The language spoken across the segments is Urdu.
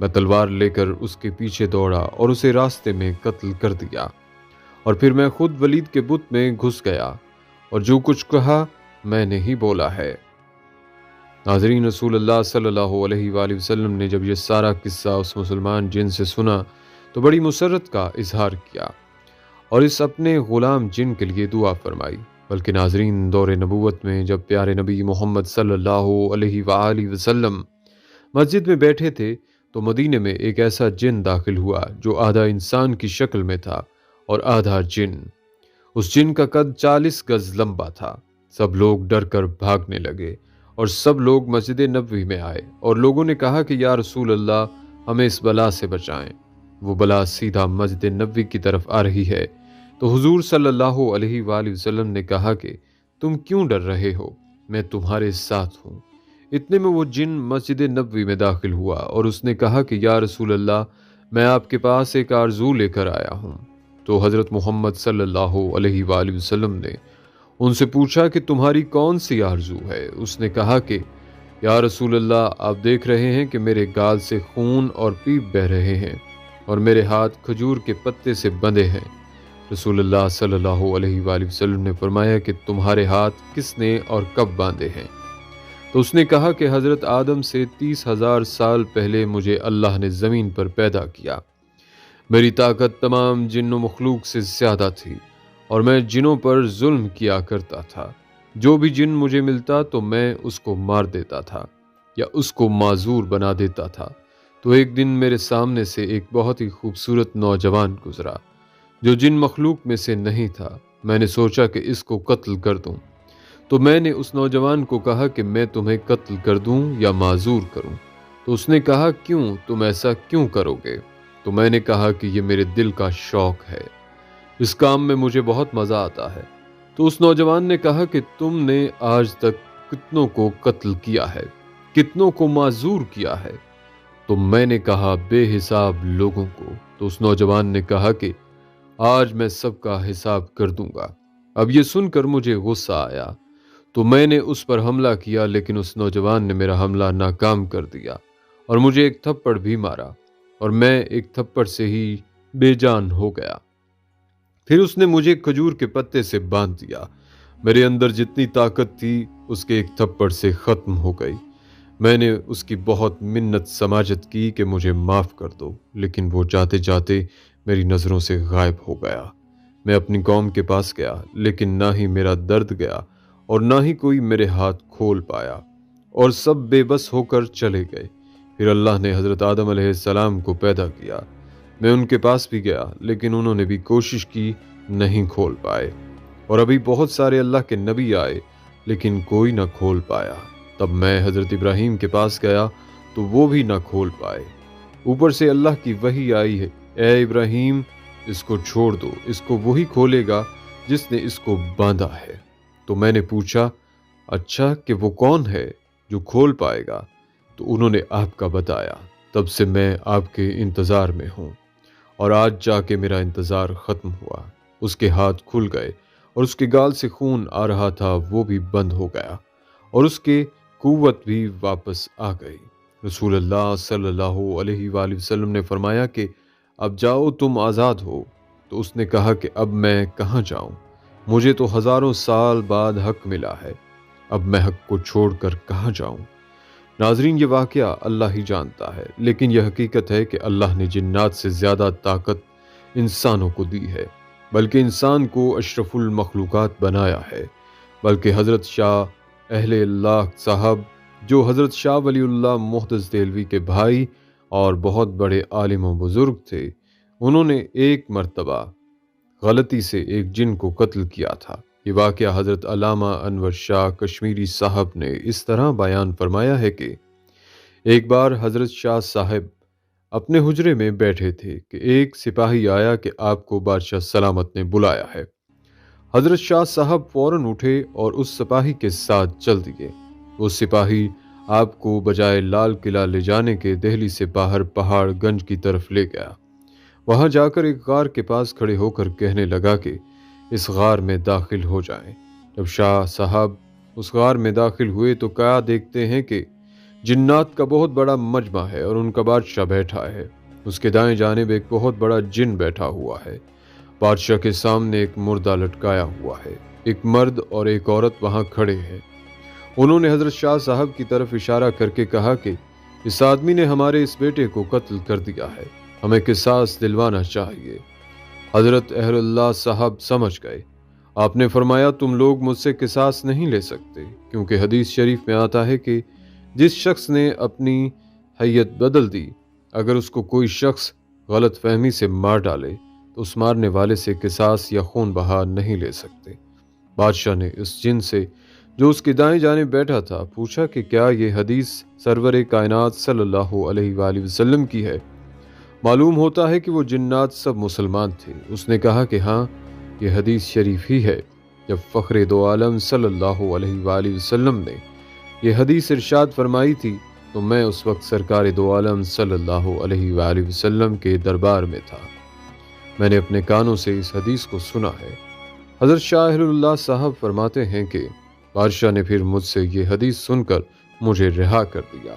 میں تلوار لے کر اس کے پیچھے دوڑا اور اسے راستے میں قتل کر دیا، اور پھر میں خود ولید کے بت میں گھس گیا اور جو کچھ کہا میں نے ہی بولا ہے۔ ناظرین، رسول اللہ صلی اللہ علیہ وآلہ وسلم نے جب یہ سارا قصہ اس مسلمان جن سے سنا تو بڑی مسرت کا اظہار کیا اور اس اپنے غلام جن کے لیے دعا فرمائی۔ بلکہ ناظرین، دور نبوت میں جب پیارے نبی محمد صلی اللہ علیہ وآلہ وسلم مسجد میں بیٹھے تھے تو مدینے میں ایک ایسا جن داخل ہوا جو آدھا انسان کی شکل میں تھا اور آدھا جن۔ اس جن کا قد 40 گز لمبا تھا۔ سب لوگ ڈر کر بھاگنے لگے اور سب لوگ مسجد نبوی میں آئے اور لوگوں نے کہا کہ یا رسول اللہ، ہمیں اس بلا سے بچائیں۔ وہ بلا سیدھا مسجد نبوی کی طرف آ رہی ہے۔ تو حضور صلی اللہ علیہ وآلہ وسلم نے کہا کہ تم کیوں ڈر رہے ہو، میں تمہارے ساتھ ہوں۔ اتنے میں وہ جن مسجد نبوی میں داخل ہوا اور اس نے کہا کہ یا رسول اللہ، میں آپ کے پاس ایک آرزو لے کر آیا ہوں۔ تو حضرت محمد صلی اللہ علیہ وآلہ وسلم نے ان سے پوچھا کہ تمہاری کون سی آرزو ہے؟ اس نے کہا کہ یا رسول اللہ، آپ دیکھ رہے ہیں کہ میرے گال سے خون اور پیپ بہہ رہے ہیں اور میرے ہاتھ کھجور کے پتے سے بندھے ہیں۔ رسول اللہ صلی اللہ علیہ وآلہ وسلم نے فرمایا کہ تمہارے ہاتھ کس نے اور کب باندھے ہیں؟ تو اس نے کہا کہ حضرت آدم سے 30,000 سال پہلے مجھے اللہ نے زمین پر پیدا کیا۔ میری طاقت تمام جن و مخلوق سے زیادہ تھی اور میں جنوں پر ظلم کیا کرتا تھا۔ جو بھی جن مجھے ملتا تو میں اس کو مار دیتا تھا یا اس کو معذور بنا دیتا تھا۔ تو ایک دن میرے سامنے سے ایک بہت ہی خوبصورت نوجوان گزرا جو جن مخلوق میں سے نہیں تھا۔ میں نے سوچا کہ اس کو قتل کر دوں، تو میں نے اس نوجوان کو کہا کہ میں تمہیں قتل کر دوں یا معذور کروں؟ تو اس نے کہا کیوں، تم ایسا کیوں کرو گے؟ تو میں نے کہا کہ یہ میرے دل کا شوق ہے، اس کام میں مجھے بہت مزہ آتا ہے۔ تو اس نوجوان نے کہا کہ تم نے آج تک کتنوں کو قتل کیا ہے، کتنوں کو معذور کیا ہے؟ تو میں نے کہا بے حساب لوگوں کو۔ تو اس نوجوان نے کہا کہ آج میں سب کا حساب کر دوں گا۔ اب یہ سن کر مجھے غصہ آیا تو میں نے اس پر حملہ کیا، لیکن اس نوجوان نے میرا حملہ ناکام کر دیا اور مجھے ایک تھپڑ بھی مارا اور میں ایک تھپڑ سے ہی بے جان ہو گیا۔ پھر اس نے مجھے کھجور کے پتے سے باندھ دیا۔ میرے اندر جتنی طاقت تھی اس کے ایک تھپڑ سے ختم ہو گئی۔ میں نے اس کی بہت منت سماجت کی کہ مجھے معاف کر دو، لیکن وہ جاتے جاتے میری نظروں سے غائب ہو گیا۔ میں اپنی قوم کے پاس گیا، لیکن نہ ہی میرا درد گیا اور نہ ہی کوئی میرے ہاتھ کھول پایا، اور سب بے بس ہو کر چلے گئے۔ پھر اللہ نے حضرت آدم علیہ السلام کو پیدا کیا۔ میں ان کے پاس بھی گیا، لیکن انہوں نے بھی کوشش کی، نہیں کھول پائے۔ اور ابھی بہت سارے اللہ کے نبی آئے، لیکن کوئی نہ کھول پایا۔ تب میں حضرت ابراہیم کے پاس گیا تو وہ بھی نہ کھول پائے۔ اوپر سے اللہ کی وحی آئی ہے، اے ابراہیم، اس کو چھوڑ دو، اس کو وہی کھولے گا جس نے اس کو باندھا ہے۔ تو میں نے پوچھا اچھا کہ وہ کون ہے جو کھول پائے گا؟ تو انہوں نے آپ کا بتایا۔ تب سے میں آپ کے انتظار میں ہوں، اور آج جا کے میرا انتظار ختم ہوا۔ اس کے ہاتھ کھل گئے اور اس کے گال سے خون آ رہا تھا وہ بھی بند ہو گیا، اور اس کے قوت بھی واپس آ گئی۔ رسول اللہ صلی اللہ علیہ وآلہ وسلم نے فرمایا کہ اب جاؤ، تم آزاد ہو۔ تو اس نے کہا کہ اب میں کہاں جاؤں؟ مجھے تو ہزاروں سال بعد حق ملا ہے، اب میں حق کو چھوڑ کر کہاں جاؤں؟ ناظرین، یہ واقعہ اللہ ہی جانتا ہے، لیکن یہ حقیقت ہے کہ اللہ نے جنات سے زیادہ طاقت انسانوں کو دی ہے، بلکہ انسان کو اشرف المخلوقات بنایا ہے۔ بلکہ حضرت شاہ اہل اللہ صاحب، جو حضرت شاہ ولی اللہ محدث دہلوی کے بھائی اور بہت بڑے عالم و بزرگ تھے، انہوں نے ایک مرتبہ غلطی سے ایک جن کو قتل کیا تھا۔ یہ واقعہ حضرت علامہ انور شاہ کشمیری صاحب نے اس طرح بیان فرمایا ہے کہ ایک بار حضرت شاہ صاحب اپنے حجرے میں بیٹھے تھے کہ ایک سپاہی آیا کہ آپ کو بادشاہ سلامت نے بلایا ہے۔ حضرت شاہ صاحب فوراً اٹھے اور اس سپاہی کے ساتھ چل دیے۔ وہ سپاہی آپ کو بجائے لال قلعہ لے جانے کے دہلی سے باہر پہاڑ گنج کی طرف لے گیا۔ وہاں جا کر ایک غار کے پاس کھڑے ہو کر کہنے لگا کہ اس غار میں داخل ہو جائیں۔ جب شاہ صاحب اس غار میں داخل ہوئے تو کیا دیکھتے ہیں کہ جنات کا بہت بڑا مجمع ہے اور ان کا بادشاہ بیٹھا ہے۔ اس کے دائیں جانب ایک بہت بڑا جن بیٹھا ہوا ہے۔ بادشاہ کے سامنے ایک مردہ لٹکایا ہوا ہے۔ ایک مرد اور ایک عورت وہاں کھڑے ہیں۔ انہوں نے حضرت شاہ صاحب کی طرف اشارہ کر کے کہا کہ اس آدمی نے ہمارے اس بیٹے کو قتل کر دیا ہے، ہمیں قصاص دلوانا چاہیے۔ حضرت اہل اللہ صاحب سمجھ گئے۔ آپ نے فرمایا تم لوگ مجھ سے قصاص نہیں لے سکتے، کیونکہ حدیث شریف میں آتا ہے کہ جس شخص نے اپنی حیت بدل دی، اگر اس کو کوئی شخص غلط فہمی سے مار ڈالے تو اس مارنے والے سے قصاص یا خون بہا نہیں لے سکتے۔ بادشاہ نے اس جن سے جو اس کے دائیں جانب بیٹھا تھا پوچھا کہ کیا یہ حدیث سرور کائنات صلی اللہ علیہ وآلہ وسلم کی ہے؟ معلوم ہوتا ہے کہ وہ جنات سب مسلمان تھے۔ اس نے کہا کہ ہاں، یہ حدیث شریف ہی ہے۔ جب فخر دو عالم صلی اللہ علیہ وآلہ وسلم نے یہ حدیث ارشاد فرمائی تھی تو میں اس وقت سرکار دو عالم صلی اللہ علیہ وآلہ وسلم کے دربار میں تھا۔ میں نے اپنے کانوں سے اس حدیث کو سنا ہے۔ حضرت شاہ اہل اللہ صاحب فرماتے ہیں کہ بادشاہ نے پھر مجھ سے یہ حدیث سن کر مجھے رہا کر دیا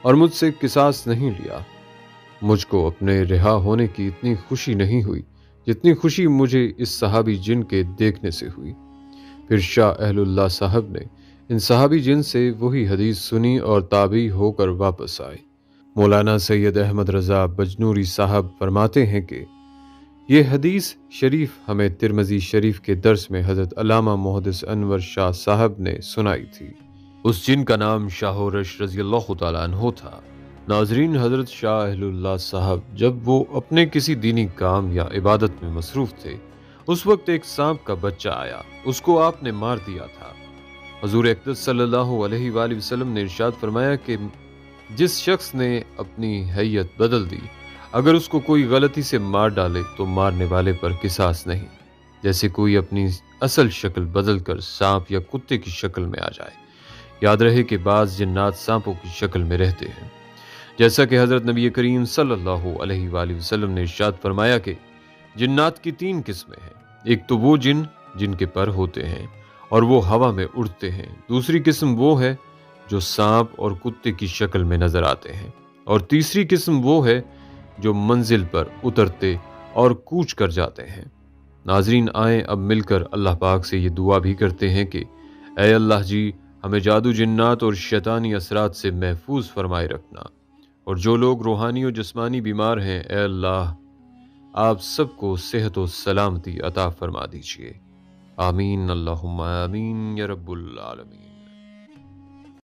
اور مجھ سے قصاص نہیں لیا۔ مجھ کو اپنے رہا ہونے کی اتنی خوشی نہیں ہوئی جتنی خوشی مجھے اس صحابی جن کے دیکھنے سے ہوئی۔ پھر شاہ اہل اللہ صاحب نے ان صحابی جن سے وہی حدیث سنی اور تابعی ہو کر واپس آئے۔ مولانا سید احمد رضا بجنوری صاحب فرماتے ہیں کہ یہ حدیث شریف ہمیں ترمذی شریف کے درس میں حضرت علامہ محدث انور شاہ صاحب نے سنائی تھی۔ اس جن کا نام شاہ رش رضی اللہ تعالیٰ عنہ تھا۔ ناظرین، حضرت شاہ اہل اللہ صاحب جب وہ اپنے کسی دینی کام یا عبادت میں مصروف تھے، اس وقت ایک سانپ کا بچہ آیا، اس کو آپ نے مار دیا تھا۔ حضور اقدس صلی اللہ علیہ وآلہ وسلم نے ارشاد فرمایا کہ جس شخص نے اپنی حیت بدل دی، اگر اس کو کوئی غلطی سے مار ڈالے تو مارنے والے پر قصاص نہیں، جیسے کوئی اپنی اصل شکل بدل کر سانپ یا کتے کی شکل میں آ جائے۔ یاد رہے کہ بعض جنات سانپوں کی شکل میں رہتے ہیں، جیسا کہ حضرت نبی کریم صلی اللہ علیہ وآلہ وسلم نے ارشاد فرمایا کہ جنات کی 3 قسمیں ہیں۔ ایک تو وہ جن کے پر ہوتے ہیں اور وہ ہوا میں اڑتے ہیں۔ دوسری قسم وہ ہے جو سانپ اور کتے کی شکل میں نظر آتے ہیں، اور تیسری قسم وہ ہے جو منزل پر اترتے اور کوچ کر جاتے ہیں۔ ناظرین، آئیں اب مل کر اللہ پاک سے یہ دعا بھی کرتے ہیں کہ اے اللہ جی، ہمیں جادو جنات اور شیطانی اثرات سے محفوظ فرمائے رکھنا، اور جو لوگ روحانی و جسمانی بیمار ہیں، اے اللہ آپ سب کو صحت و سلامتی عطا فرما دیجیے۔ آمین، اللہم آمین یا رب العالمین۔